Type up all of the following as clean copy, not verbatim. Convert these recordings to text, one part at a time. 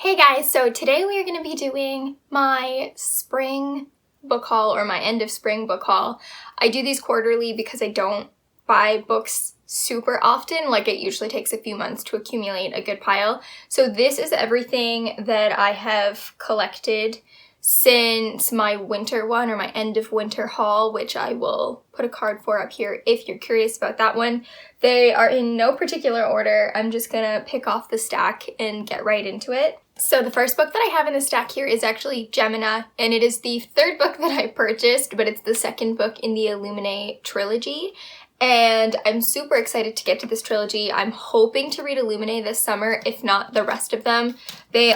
Hey guys, so today we are going to be doing my spring book haul or my end of spring book haul. I do these quarterly because I don't buy books super often, like it usually takes a few months to accumulate a good pile. So this is everything that I have collected since my winter one or my end of winter haul, which I will put a card for up here if you're curious about that one. They are in no particular order. I'm just gonna pick off the stack and get right into it. So the first book that I have in the stack here is actually Gemina, and it is the third book that I purchased, but it's the second book in the Illuminae trilogy. And I'm super excited to get to this trilogy. I'm hoping to read Illuminae this summer, if not the rest of them. The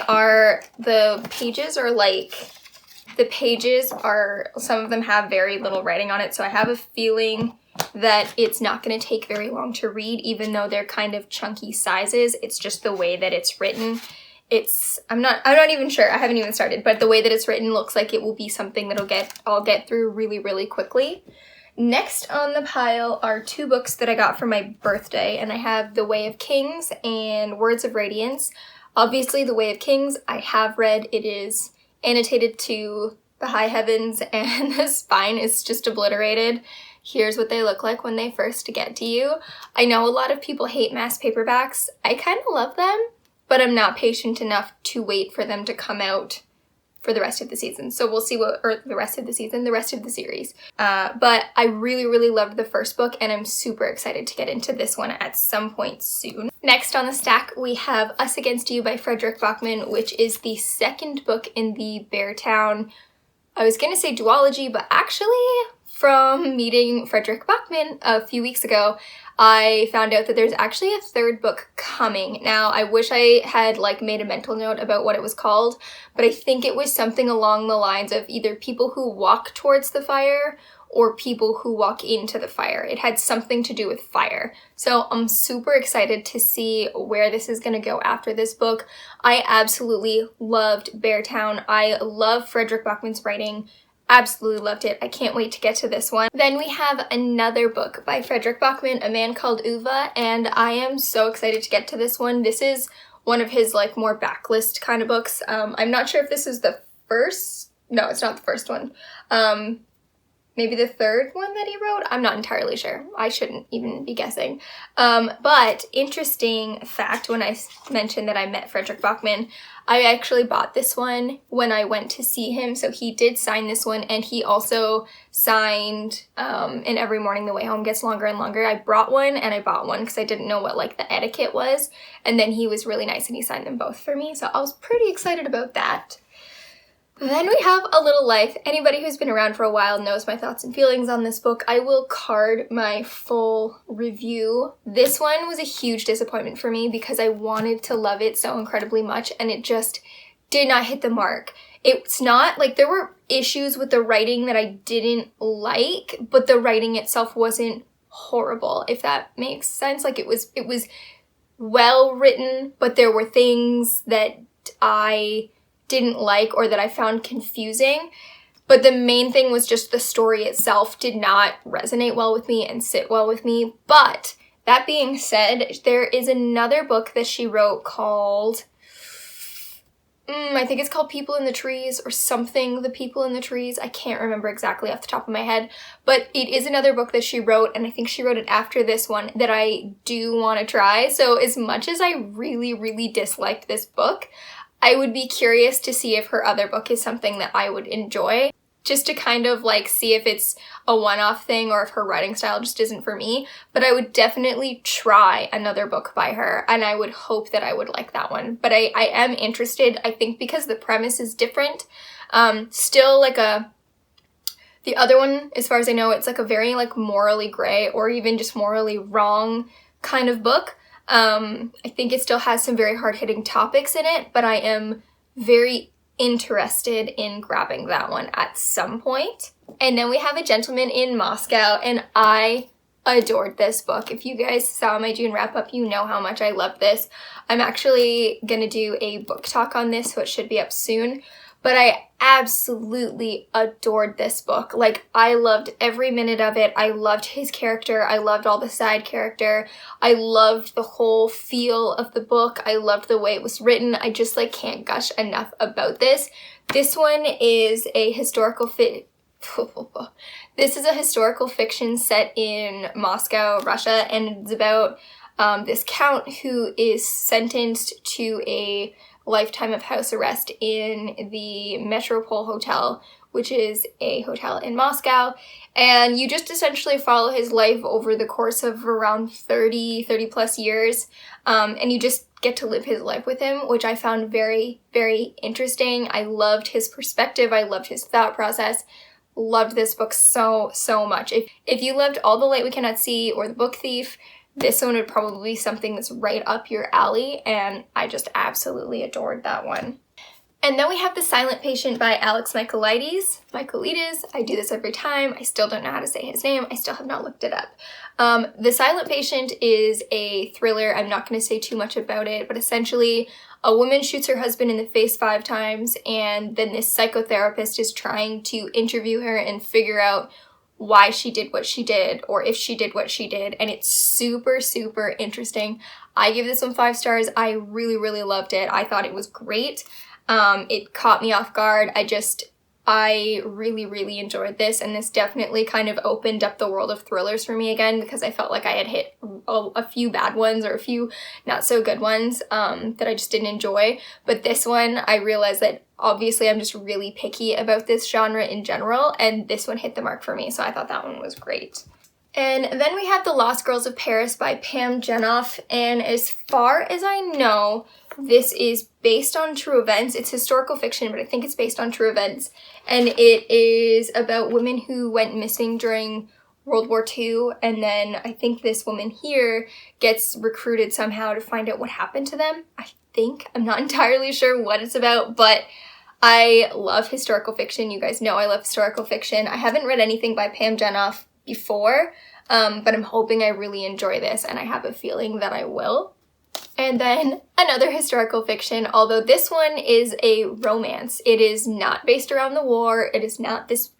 pages are, some of them have very little writing on it, so I have a feeling that it's not going to take very long to read, even though they're kind of chunky sizes. It's just the way that it's written. I'm not even sure, I haven't even started, but the way that it's written looks like it will be something that I'll get through really, really quickly. Next on the pile are two books that I got for my birthday, and I have The Way of Kings and Words of Radiance. Obviously, The Way of Kings I have read. It is annotated to the high heavens, and the spine is just obliterated. Here's what they look like when they first get to you. I know a lot of people hate mass paperbacks. I kind of love them, but I'm not patient enough to wait for them to come out for the rest of the season. So we'll see the rest of the series. But I really, really loved the first book, and I'm super excited to get into this one at some point soon. Next on the stack, we have Us Against You by Fredrik Backman, which is the second book in the Beartown, I was gonna say duology, but actually from meeting Fredrik Backman a few weeks ago, I found out that there's actually a third book coming. Now, I wish I had made a mental note about what it was called, but I think it was something along the lines of either people who walk towards the fire or people who walk into the fire. It had something to do with fire. So I'm super excited to see where this is going to go after this book. I absolutely loved Beartown. I love Fredrik Backman's writing. Absolutely loved it. I can't wait to get to this one. Then we have another book by Fredrik Backman, A Man Called Uva, and I am so excited to get to this one. This is one of his more backlist kind of books. I'm not sure if this is the first. No, it's not the first one. Maybe the third one that he wrote? I'm not entirely sure. I shouldn't even be guessing. But interesting fact, when I mentioned that I met Fredrik Backman, I actually bought this one when I went to see him. So he did sign this one, and he also signed And Every Morning the Way Home Gets Longer and Longer. I brought one and I bought one because I didn't know what the etiquette was. And then he was really nice and he signed them both for me. So I was pretty excited about that. Then we have A Little Life. Anybody who's been around for a while knows my thoughts and feelings on this book. I will card my full review. This one was a huge disappointment for me because I wanted to love it so incredibly much, and it just did not hit the mark. It's not there were issues with the writing that I didn't like, but the writing itself wasn't horrible, if that makes sense. It was well written, but there were things that I didn't like or that I found confusing. But the main thing was just the story itself did not resonate well with me and sit well with me. But that being said, there is another book that she wrote called, I think it's called People in the Trees or something, The People in the Trees. I can't remember exactly off the top of my head, but it is another book that she wrote, and I think she wrote it after this one, that I do want to try. So as much as I really, really disliked this book, I would be curious to see if her other book is something that I would enjoy, just to kind of see if it's a one-off thing or if her writing style just isn't for me. But I would definitely try another book by her, and I would hope that I would like that one. But I am interested, I think, because the premise is different. Still the other one, as far as I know, it's a very morally gray or even just morally wrong kind of book. I think it still has some very hard-hitting topics in it, but I am very interested in grabbing that one at some point. And then we have A Gentleman in Moscow, and I adored this book. If you guys saw my June wrap-up, you know how much I love this. I'm actually gonna do a book talk on this, so it should be up soon. but I absolutely adored this book. Like, I loved every minute of it. I loved his character. I loved all the side character. I loved the whole feel of the book. I loved the way it was written. I just like can't gush enough about this. This one is a historical This is a historical fiction set in Moscow, Russia, and it's about this count who is sentenced to a lifetime of house arrest in the Metropole Hotel, which is a hotel in Moscow. And you just essentially follow his life over the course of around 30 plus years. And you just get to live his life with him, which I found very, very interesting. I loved his perspective. I loved his thought process. Loved this book so, so much. If you loved All the Light We Cannot See or The Book Thief, this one would probably be something that's right up your alley, and I just absolutely adored that one. And then we have The Silent Patient by Alex Michaelides. I do this every time. I still don't know how to say his name. I still have not looked it up. The Silent Patient is a thriller. I'm not going to say too much about it, but essentially a woman shoots her husband in the face 5 times, and then this psychotherapist is trying to interview her and figure out why she did what she did, or if she did what she did, and it's super, super interesting. I give this one 5 stars. I really, really loved it. I thought it was great. It caught me off guard. I really, really enjoyed this, and this definitely kind of opened up the world of thrillers for me again, because I felt like I had hit a few bad ones or a few not so good ones that I just didn't enjoy. But this one, I realized that obviously I'm just really picky about this genre in general, and this one hit the mark for me, so I thought that one was great. And then we have The Lost Girls of Paris by Pam Jenoff, and as far as I know, this is based on true events. It's historical fiction, but I think it's based on true events, and it is about women who went missing during World War II, and then I think this woman here gets recruited somehow to find out what happened to them. I'm not entirely sure what it's about, but I love historical fiction. You guys know I love historical fiction. I haven't read anything by Pam Jenoff before, but I'm hoping I really enjoy this, and I have a feeling that I will. And then another historical fiction, although this one is a romance. It is not based around the war. It is not this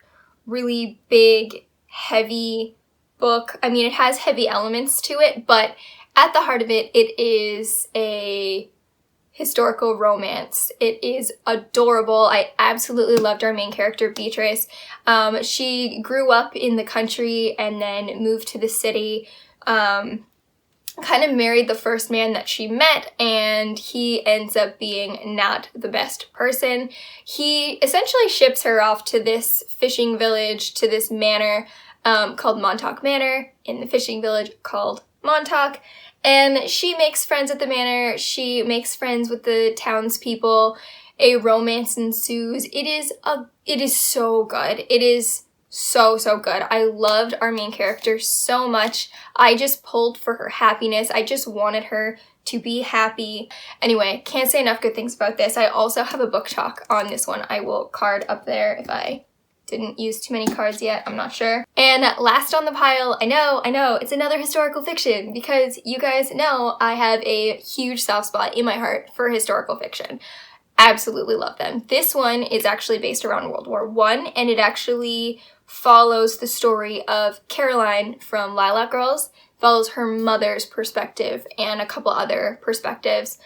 really big, heavy book. I mean, it has heavy elements to it, but at the heart of it, it is a historical romance. It is adorable. I absolutely loved our main character, Beatrice. She grew up in the country and then moved to the city, kind of married the first man that she met, and he ends up being not the best person. He essentially ships her off to this fishing village, to this manor called Montauk Manor, in the fishing village called Montauk, and she makes friends at the manor. She makes friends with the townspeople. A romance ensues. It is so good. It is so, so good. I loved our main character so much. I just pulled for her happiness. I just wanted her to be happy. Anyway, can't say enough good things about this. I also have a book talk on this one. I will card up there if I didn't use too many cards yet. I'm not sure. And last on the pile, I know, it's another historical fiction, because you guys know I have a huge soft spot in my heart for historical fiction. Absolutely love them. This one is actually based around World War I, and it actually follows the story of Caroline from Lilac Girls, follows her mother's perspective and a couple other perspectives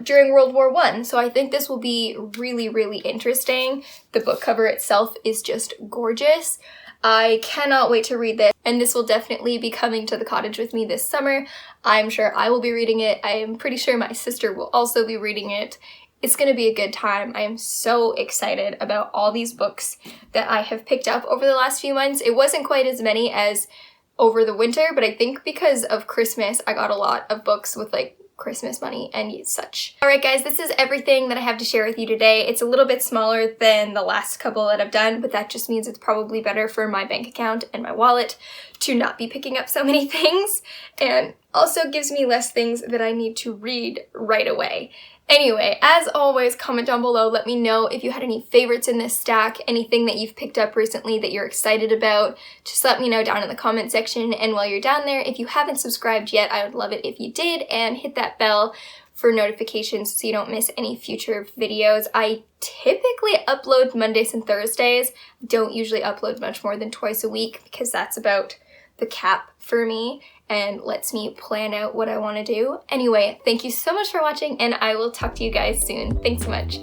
during World War I. So I think this will be really, really interesting. The book cover itself is just gorgeous. I cannot wait to read this, and this will definitely be coming to the cottage with me this summer. I'm sure I will be reading it. I am pretty sure my sister will also be reading it. It's going to be a good time. I am so excited about all these books that I have picked up over the last few months. It wasn't quite as many as over the winter, but I think because of Christmas, I got a lot of books with like Christmas money and such. Alright guys, this is everything that I have to share with you today. It's a little bit smaller than the last couple that I've done, but that just means it's probably better for my bank account and my wallet to not be picking up so many things, and also gives me less things that I need to read right away. Anyway, as always, comment down below. Let me know if you had any favorites in this stack, anything that you've picked up recently that you're excited about. Just let me know down in the comment section. And while you're down there, if you haven't subscribed yet, I would love it if you did, and hit that bell for notifications so you don't miss any future videos. I typically upload Mondays and Thursdays. Don't usually upload much more than twice a week because that's about the cap for me and lets me plan out what I want to do. Anyway, thank you so much for watching, and I will talk to you guys soon. Thanks so much.